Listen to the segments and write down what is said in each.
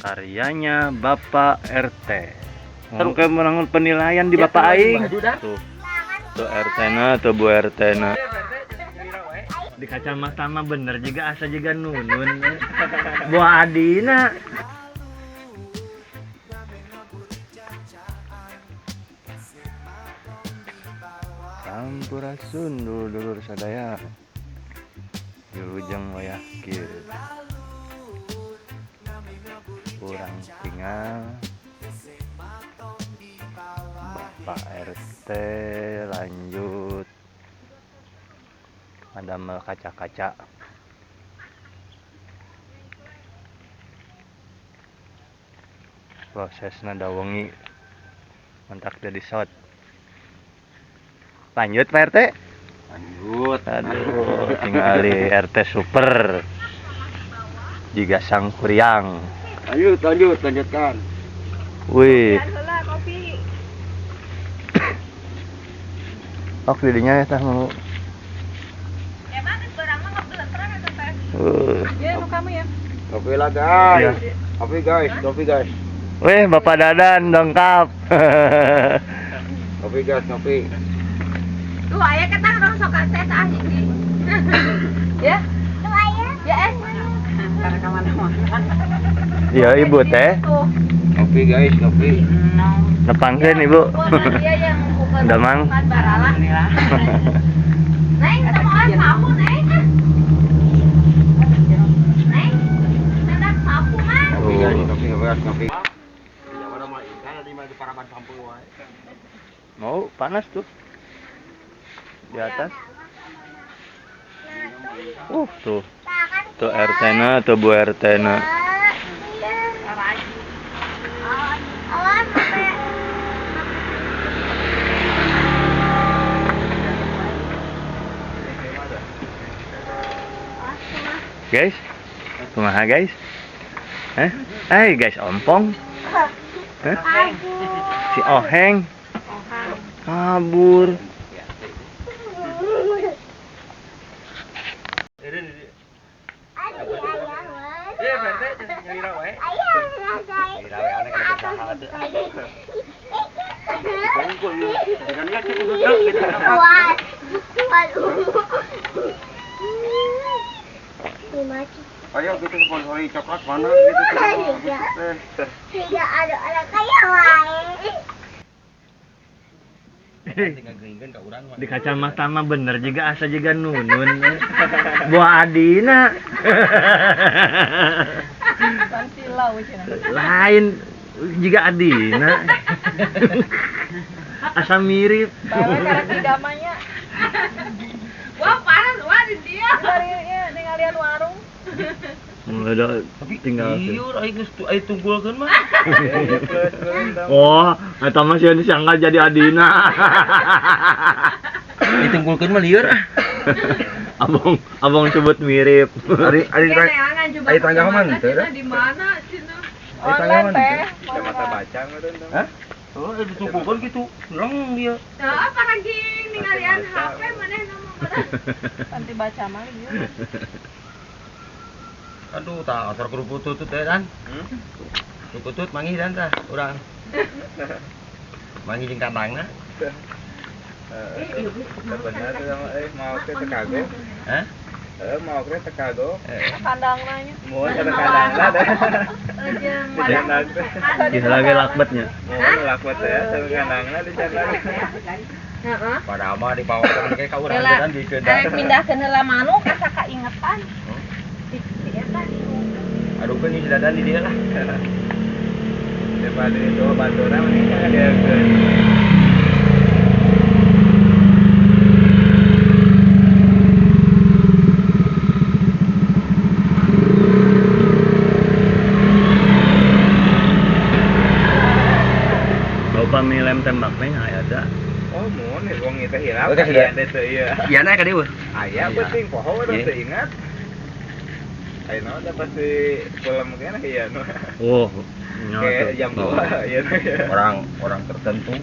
Karyanya Bapak RT. Terus kayak menanggung penilaian di Bapak Aing. Tuh RT na, tuh Bu RT na. Di kacamata mah bener juga asa juga nunun. Bu Adina. Sampurasun dulur sadaya. Wilujeng wayahkir. Kurang tinggal Bapak RT lanjut ngadamel kaca-kaca. Prosesnya da wengi mentak jadi shot. Lanjut Pak RT. Lanjut. Aduh, tinggali RT super jiga sang kuriang. Lanjutkan. Wih. Oh, didinya ya tah mau. Emang barang mah ngebelet terang eta teh. Ya, nu kamu ya. Kopi lah guys. Iya. Kopi guys. Wih, Bapak Dadan dongkap. Kopi guys. Tuh aya kita orang sok tes ah hiji. Ya. Tuh aya. Ya es. Karena ka mana-mana. Iya, Ibu teh. Kopi guys. Nepangkeun Ibu. Dia yang bukan Damang. barala. Neng, sama sapu neng. Neng. Nendang sapu mah. Kopi. Ya mana mah ikan di mana di paraban sampul wae. Mau panas tuh. Di atas. Tuh. Tuh RT na, tuh Bu RT na. Guys, kumaha guys? Hai guys, ompong. Si Oheng kabur. Ayo kita ke poli coklat mana gitu. Tidak ada orang kaya wae. Di kacamata mah bener juga asa juga nunun. Bu Adina. Lain juga Adina. Asa mirip. Gamanya. Wah, panas wah di dia. Ningalian warung. Ada tinggal. Iur aing tunggulkeun mah. Oh, eta mah sieun sangga jadi Adina. Ditunggulkeun mah lieur ah. Abang sebut mirip. Ari tangga mana teh? Di mana cenah? Ari tangga mana teh? Mata baca ngeureun. Hah? Oh, ditunggukeun kitu. Leng dia. Heeh, paragi ningalian HP maneh nama mana? Nanti baca mah lieur. Aduh, tak asal keruputut teh dan. Keruputut manggih dan tah urang. Manggih jeung kandangna. Bener sama mau ke Chicago. Hah? Mau ke Chicago. Kandang nanya. Mau ke kandang lah dah. Di lagi lakbetnya. Mau lakbet ya, ke kandangna di sana. Heeh. Pada mah dipawakeun ke ka urang Heula, dan dikeun. arek pindahkeun heula manuk asa kaingetan. Di eta. Aduh kan di dadan di dia lah. Daripada itu bantuan mending dia ke Bapak milem tembaknya ada. Oh, mun wong itu hilap. Oke, sudah. Itu iya. Iya na ka dieu. Aya penting poho udah teringat. Ayo ada pasti film kena iya no. Oh, Kayak jam 2 ya. Orang tertentu.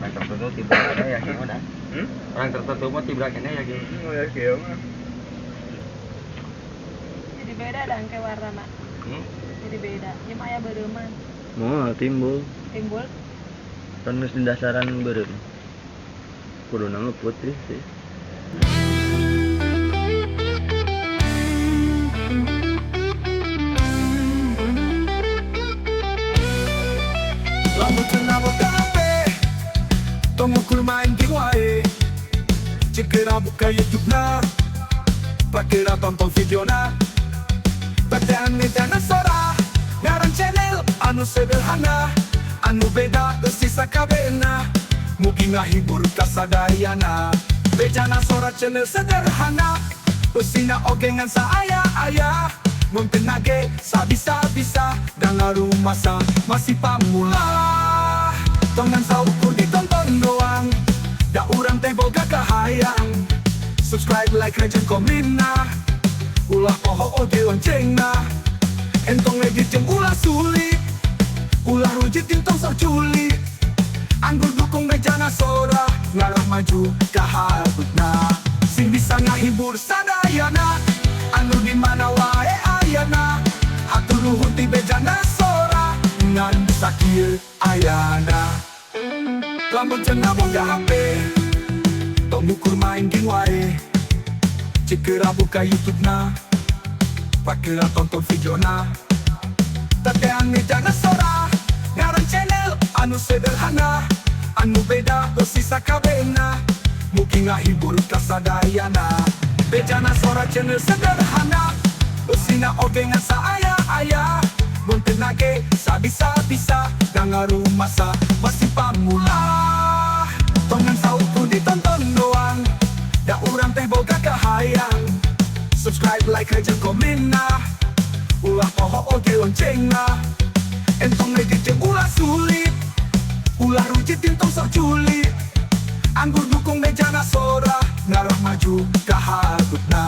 Orang tertentu tiba ada ya gimana? Orang tertentu mah tiba kene ya gitu. Ya kieu mah. Jadi beda dan kayak warna. Jadi beda. Ya mah aya beureumman. Moal timbul. Timbul. Kan geus di dasaran beureum. Kuduna mah putih sih. Lalu kenapa kafe Tunggu main game wae Cikira buka YouTube na Pakira tonton video na Batean ni dana sora Ngaran channel anu sederhana Anu beda sisa kabena Mugi ngahibur kasadayana Bejana sora channel sederhana Usina ogengan sa ayah Mungkin nage sabisa-bisa Dengar masa masih pamula Tongan saukur ditonton doang Da urang teh boga kahayang Subscribe, like, rejeng, komen na Ulah poho oge lonceng na Entong edit jeung ulah sulit Ulah rujit tintong sok culi Anggur dukung bejana sora Ngarah maju kahabutna Sing bisa ngahibur sadayana Anu dimana wae ayana Hatur nuhun ti bejana sora Ngan sakieu ayana Lamun cenah boga HP Tong ukur main game wae Cikira buka YouTube na Pakira tonton video na Tatean bejana sora Ngaran channel anu sederhana Anu beda sisa kabena Mugi ngahibur kasadayana Bejana sora channel sederhana Usina ogengan sa ayah Mungkin nage sabisa-bisa Dengaru masa masih pamula Tongan sauku ditonton doang Da urang teh boga kahayang Subscribe, like, rejeng, komen na Ulah poho oge lonceng na Entong edit jeung ulah sulit Ulah rujit tintong sok culi Anggur dukung bejana sora Ngarah maju kahabutna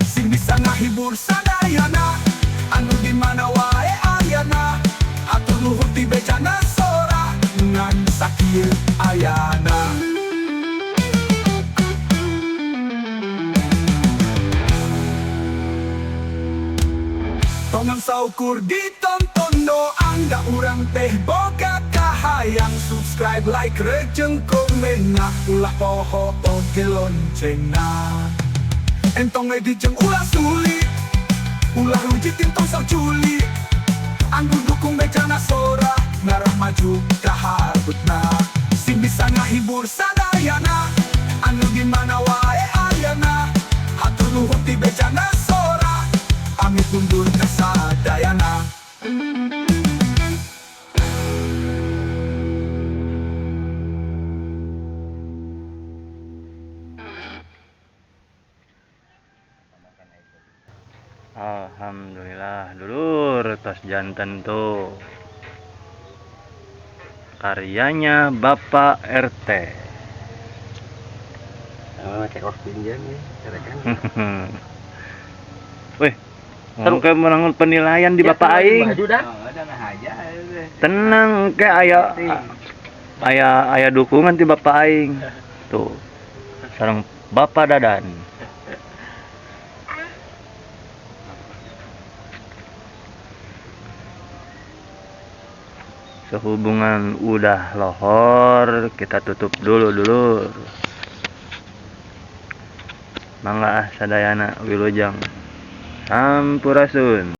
Sing bisa ngahibur sadayana Anu dimana wae ayana Hatur nuhun ti bejana sora Ngan sakieu ayana Tongan saukur ditonton doang Da urang teh boga kahayang Subscribe, like, rejeng, komen na Ulah poho oge lonceng na Entong edit jeung ulah sulit Ulah rujit tintong sok culi Anggur dukung bejana sora Ngarah maju kahabutna Sing bisa ngahibur sadayana Anu dimana wae ayana Hatur nuhun ti bejana sora Amit mundur kasadayana Alhamdulillah dulur tos janten tuh karyanya Bapak RT. Cek off pinjam ya, cerekan. Wih, ngomong ke menangun penilaian di Bapak Aing. Baju dah. Tenang ke aya dukungan di Bapak Aing. Tuh. Sareng Bapak Dadan. Sehubungan udah lohor, kita tutup dulu dulur. Mangga sadayana wilujeng. Sampurasun.